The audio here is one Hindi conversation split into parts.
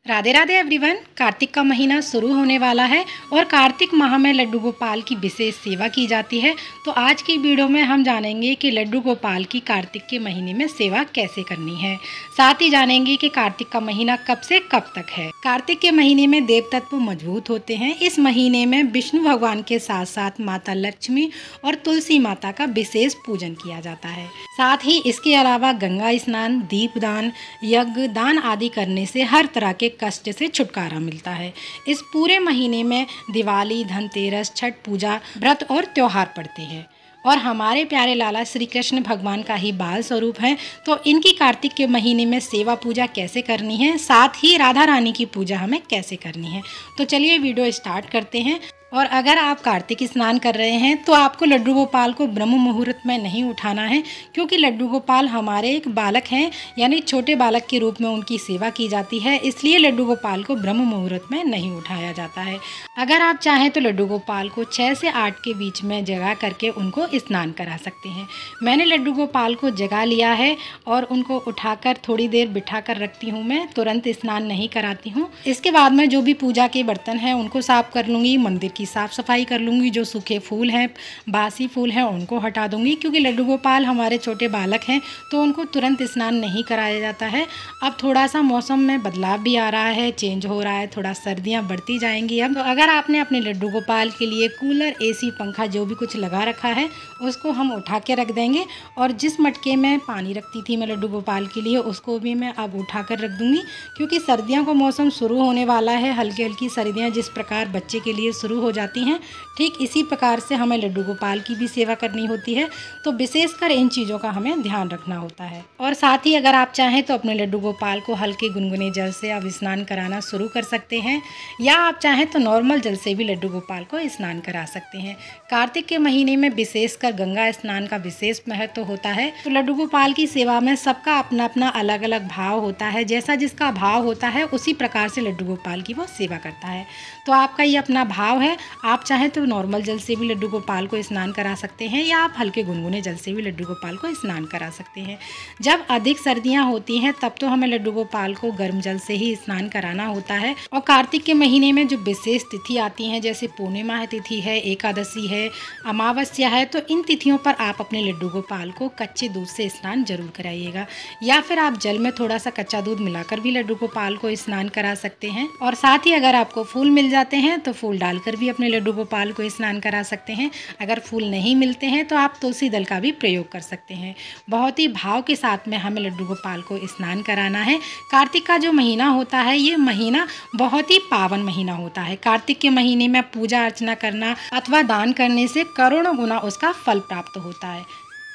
राधे राधे एवरीवन। कार्तिक का महीना शुरू होने वाला है और कार्तिक माह में लड्डू गोपाल की विशेष सेवा की जाती है। तो आज की वीडियो में हम जानेंगे कि लड्डू गोपाल की कार्तिक के महीने में सेवा कैसे करनी है। साथ ही जानेंगे कि कार्तिक का महीना कब से कब तक है। कार्तिक के महीने में देव तत्व मजबूत होते हैं। इस महीने में विष्णु भगवान के साथ साथ माता लक्ष्मी और तुलसी माता का विशेष पूजन किया जाता है। साथ ही इसके अलावा गंगा स्नान, दीपदान, यज्ञ दान आदि करने से हर तरह के कष्ट से छुटकारा मिलता है। इस पूरे महीने में दिवाली, धनतेरस, छठ पूजा, व्रत और त्योहार पड़ते हैं और हमारे प्यारे लाला श्री कृष्ण भगवान का ही बाल स्वरूप है। तो इनकी कार्तिक के महीने में सेवा पूजा कैसे करनी है, साथ ही राधा रानी की पूजा हमें कैसे करनी है। तो चलिए वीडियो स्टार्ट करते हैं। और अगर आप कार्तिक स्नान कर रहे हैं तो आपको लड्डू गोपाल को ब्रह्म मुहूर्त में नहीं उठाना है, क्योंकि लड्डू गोपाल हमारे एक बालक हैं, यानी छोटे बालक के रूप में उनकी सेवा की जाती है। इसलिए लड्डू गोपाल को ब्रह्म मुहूर्त में नहीं उठाया जाता है। अगर आप चाहें तो लड्डू गोपाल को 6 से 8 के बीच में जगा करके उनको स्नान करा सकते हैं। मैंने लड्डू गोपाल को जगा लिया है और उनको उठाकर थोड़ी देर बिठा कर रखती हूँ। मैं तुरंत स्नान नहीं कराती हूँ। इसके बाद में जो भी पूजा के बर्तन हैं उनको साफ कर लूँगी, मंदिर की साफ सफाई कर लूँगी। जो सूखे फूल हैं, बासी फूल हैं, उनको हटा दूँगी, क्योंकि लड्डू गोपाल हमारे छोटे बालक हैं तो उनको तुरंत स्नान नहीं कराया जाता है। अब थोड़ा सा मौसम में बदलाव भी आ रहा है, चेंज हो रहा है, थोड़ा सर्दियाँ बढ़ती जाएंगी। अब तो अगर आपने अपने लड्डू गोपाल के लिए कूलर, एसी, पंखा जो भी कुछ लगा रखा है उसको हम उठा के रख देंगे। और जिस मटके में पानी रखती थी मैं लड्डू गोपाल के लिए, उसको भी मैं अब उठा कर रख दूँगी, क्योंकि सर्दियों का मौसम शुरू होने वाला है। हल्की हल्की सर्दियाँ जिस प्रकार बच्चे के लिए शुरू हो जाती हैं, ठीक इसी प्रकार से हमें लड्डू गोपाल की भी सेवा करनी होती है। तो विशेषकर इन चीज़ों का हमें ध्यान रखना होता है। और साथ ही अगर आप चाहें तो अपने लड्डू गोपाल को हल्के गुनगुने जल से अब स्नान कराना शुरू कर सकते हैं, या आप चाहें तो नॉर्मल जल से भी लड्डू गोपाल को स्नान करा सकते हैं। कार्तिक के महीने में विशेषकर गंगा स्नान का विशेष महत्व होता है। तो लड्डू गोपाल की सेवा में सबका अपना अपना अलग अलग भाव होता है। जैसा जिसका भाव होता है उसी प्रकार से लड्डू गोपाल की वो सेवा करता है। तो आपका ये अपना भाव है। आप चाहें तो नॉर्मल जल से भी लड्डू गोपाल को स्नान करा सकते हैं, या आप हल्के गुनगुने जल से भी लड्डू गोपाल को स्नान करा सकते हैं। जब अधिक सर्दियां होती हैं तब तो हमें लड्डू गोपाल को गर्म जल से ही स्नान कराना होता है। और कार्तिक के महीने में जो विशेष तिथि आती हैं, जैसे पूर्णिमा तिथि है, एकादशी है, अमावस्या है, तो इन तिथियों पर आप अपने लड्डू गोपाल को कच्चे दूध से स्नान जरूर कराइएगा, या फिर आप जल में थोड़ा सा कच्चा दूध मिलाकर भी लड्डू गोपाल को स्नान करा सकते हैं। और साथ ही अगर आपको फूल मिल जाते हैं तो फूल डालकर भी अपने लड्डू गोपाल को स्नान करा सकते हैं। अगर फूल नहीं मिलते हैं तो आप तुलसी दल का भी प्रयोग कर सकते हैं। बहुत ही भाव के साथ में हमें लड्डू गोपाल को स्नान कराना है। कार्तिक का जो महीना होता है, ये महीना बहुत ही पावन महीना होता है। कार्तिक के महीने में पूजा अर्चना करना अथवा दान करने से करोड़ों गुना उसका फल प्राप्त होता है।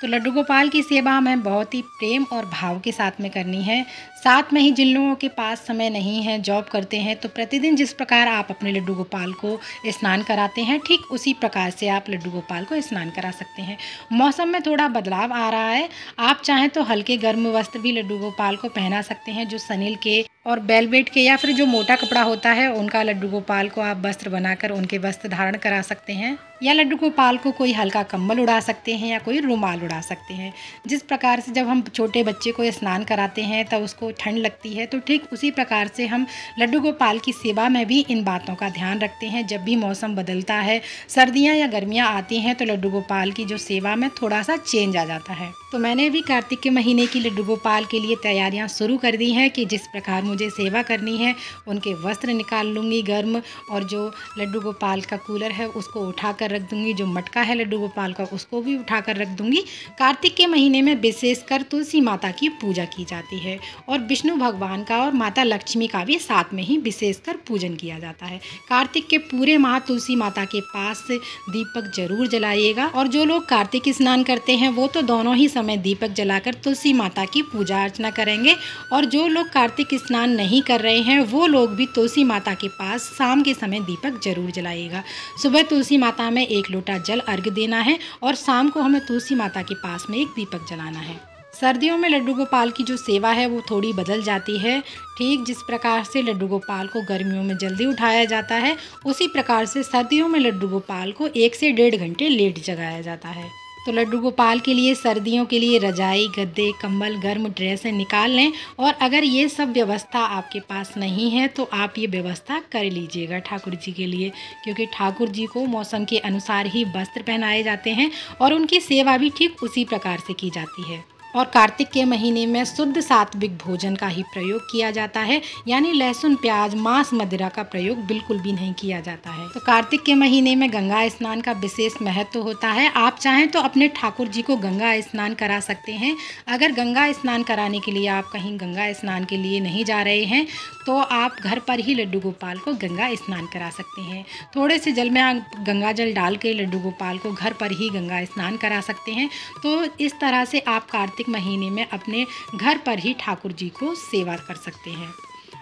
तो लड्डू गोपाल की सेवा हमें बहुत ही प्रेम और भाव के साथ में करनी है। साथ में ही जिन लोगों के पास समय नहीं है, जॉब करते हैं, तो प्रतिदिन जिस प्रकार आप अपने लड्डू गोपाल को स्नान कराते हैं, ठीक उसी प्रकार से आप लड्डू गोपाल को स्नान करा सकते हैं। मौसम में थोड़ा बदलाव आ रहा है। आप चाहें तो हल्के गर्म वस्त्र भी लड्डू गोपाल को पहना सकते हैं, जो सनील के और वेलवेट के या फिर जो मोटा कपड़ा होता है उनका लड्डू गोपाल को आप वस्त्र बनाकर उनके वस्त्र धारण करा सकते हैं, या लड्डू गोपाल को कोई हल्का कंबल उड़ा सकते हैं या कोई रुमाल उड़ा सकते हैं। जिस प्रकार से जब हम छोटे बच्चे को स्नान कराते हैं तब उसको ठंड लगती है, तो ठीक उसी प्रकार से हम लड्डू गोपाल की सेवा में भी इन बातों का ध्यान रखते हैं। जब भी मौसम बदलता है, सर्दियाँ या गर्मियाँ आती हैं, तो लड्डू गोपाल की जो सेवा में थोड़ा सा चेंज आ जाता है। तो मैंने भी कार्तिक के महीने की लड्डू गोपाल के लिए तैयारियाँ शुरू कर दी हैं कि जिस प्रकार मुझे सेवा करनी है, उनके वस्त्र निकाल लूँगी गर्म, और जो लड्डू गोपाल का कूलर है उसको उठा कर रख दूँगी, जो मटका है लड्डू गोपाल का उसको भी उठा कर रख दूँगी। कार्तिक के महीने में विशेषकर तुलसी माता की पूजा की जाती है, और विष्णु भगवान का और माता लक्ष्मी का भी साथ में ही विशेषकर पूजन किया जाता है। कार्तिक के पूरे माह तुलसी माता के पास दीपक जरूर जलाइएगा। और जो लोग कार्तिक स्नान करते हैं वो तो दोनों ही समय दीपक जलाकर तुलसी माता की पूजा अर्चना करेंगे, और जो लोग कार्तिक स्नान नहीं कर रहे हैं वो लोग भी तुलसी माता के पास शाम के समय दीपक जरूर जलाइएगा। सुबह तुलसी माता में 1 लोटा जल अर्घ्य देना है, और शाम को हमें तुलसी माता के पास में एक दीपक जलाना है। सर्दियों में लड्डू गोपाल की जो सेवा है वो थोड़ी बदल जाती है। ठीक जिस प्रकार से लड्डू गोपाल को गर्मियों में जल्दी उठाया जाता है, उसी प्रकार से सर्दियों में लड्डू गोपाल को 1 से 1.5 घंटे लेट जगाया जाता है। तो लड्डू गोपाल के लिए सर्दियों के लिए रजाई, गद्दे, कंबल, गर्म ड्रेसें निकाल लें। और अगर ये सब व्यवस्था आपके पास नहीं है तो आप ये व्यवस्था कर लीजिएगा ठाकुर जी के लिए, क्योंकि ठाकुर जी को मौसम के अनुसार ही वस्त्र पहनाए जाते हैं और उनकी सेवा भी ठीक उसी प्रकार से की जाती है। और कार्तिक के महीने में शुद्ध सात्विक भोजन का ही प्रयोग किया जाता है, यानी लहसुन, प्याज, मांस, मदिरा का प्रयोग बिल्कुल भी नहीं किया जाता है। तो कार्तिक के महीने में गंगा स्नान का विशेष महत्व होता है। आप चाहें तो अपने ठाकुर जी को गंगा स्नान करा सकते हैं। अगर गंगा स्नान कराने के लिए आप कहीं गंगा स्नान के लिए नहीं जा रहे हैं तो आप घर पर ही लड्डू गोपाल को गंगा स्नान करा सकते हैं। थोड़े से जल में आप गंगा जल डाल के लड्डू गोपाल को घर पर ही गंगा स्नान करा सकते हैं। तो इस तरह से आप कार्तिक महीने में अपने घर पर ही ठाकुर जी को सेवा कर सकते हैं।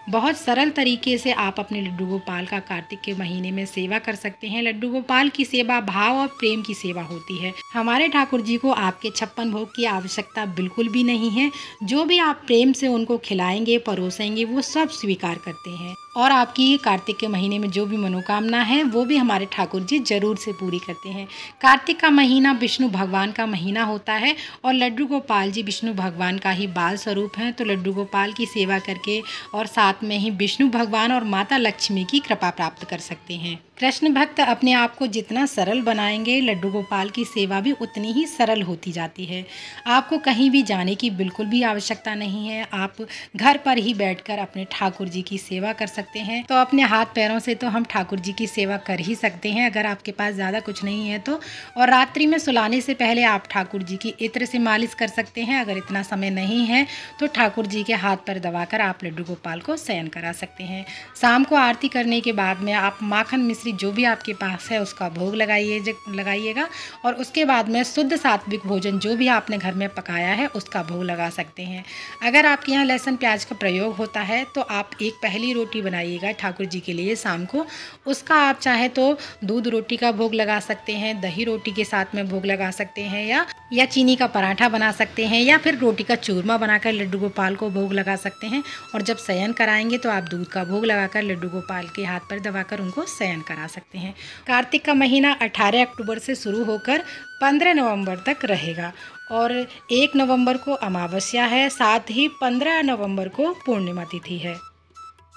बहुत सरल तरीके से आप अपने लड्डू गोपाल का कार्तिक के महीने में सेवा कर सकते हैं। लड्डू गोपाल की सेवा भाव और प्रेम की सेवा होती है। हमारे ठाकुर जी को आपके 56 भोग की आवश्यकता बिल्कुल भी नहीं है। जो भी आप प्रेम से उनको खिलाएंगे, परोसेंगे, वो सब स्वीकार करते हैं। और आपकी कार्तिक के महीने में जो भी मनोकामना है वो भी हमारे ठाकुर जी जरूर से पूरी करते हैं। कार्तिक का महीना विष्णु भगवान का महीना होता है और लड्डू गोपाल जी विष्णु भगवान का ही बाल स्वरूप हैं। तो लड्डू गोपाल की सेवा करके और साथ में ही विष्णु भगवान और माता लक्ष्मी की कृपा प्राप्त कर सकते हैं। कृष्ण भक्त अपने आप को जितना सरल बनाएंगे, लड्डू गोपाल की सेवा भी उतनी ही सरल होती जाती है। आपको कहीं भी जाने की बिल्कुल भी आवश्यकता नहीं है। आप घर पर ही बैठकर अपने ठाकुर जी की सेवा कर सकते हैं। तो अपने हाथ पैरों से तो हम ठाकुर जी की सेवा कर ही सकते हैं, अगर आपके पास ज़्यादा कुछ नहीं है तो। और रात्रि में सुलाने से पहले आप ठाकुर जी की इत्र से मालिश कर सकते हैं। अगर इतना समय नहीं है तो ठाकुर जी के हाथ पर दबाकर आप लड्डू गोपाल को शयन करा सकते हैं। शाम को आरती करने के बाद में आप माखन मिश्री जो भी आपके पास है उसका भोग लगाइएगा। और उसके बाद में शुद्ध सात्विक भोजन जो भी आपने घर में पकाया है उसका भोग लगा सकते हैं। अगर आपके यहाँ लहसुन प्याज का प्रयोग होता है तो आप एक पहली रोटी बनाइएगा ठाकुर जी के लिए शाम को। उसका आप चाहे तो दूध रोटी का भोग लगा सकते हैं, दही रोटी के साथ में भोग लगा सकते हैं, या चीनी का पराठा बना सकते हैं, या फिर रोटी का चूरमा बनाकर लड्डू गोपाल को भोग लगा सकते हैं। और जब शयन कराएंगे तो आप दूध का भोग लगाकर लड्डू गोपाल के हाथ पर दबाकर उनको शयन करा सकते हैं। कार्तिक का महीना 18 अक्टूबर से शुरू होकर 15 नवंबर तक रहेगा और 1 नवंबर को अमावस्या है, साथ ही 15 नवंबर को पूर्णिमा तिथि है।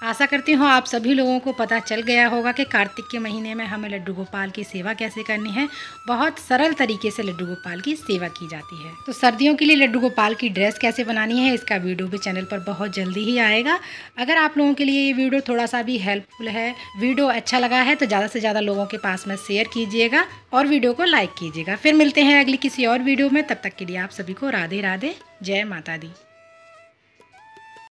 आशा करती हूँ आप सभी लोगों को पता चल गया होगा कि कार्तिक के महीने में हमें लड्डू गोपाल की सेवा कैसे करनी है। बहुत सरल तरीके से लड्डू गोपाल की सेवा की जाती है। तो सर्दियों के लिए लड्डू गोपाल की ड्रेस कैसे बनानी है इसका वीडियो भी चैनल पर बहुत जल्दी ही आएगा। अगर आप लोगों के लिए ये वीडियो थोड़ा सा भी हेल्पफुल है, वीडियो अच्छा लगा है तो ज़्यादा से ज़्यादा लोगों के पास में शेयर कीजिएगा और वीडियो को लाइक कीजिएगा। फिर मिलते हैं अगली किसी और वीडियो में। तब तक के लिए आप सभी को राधे राधे, जय माता दी।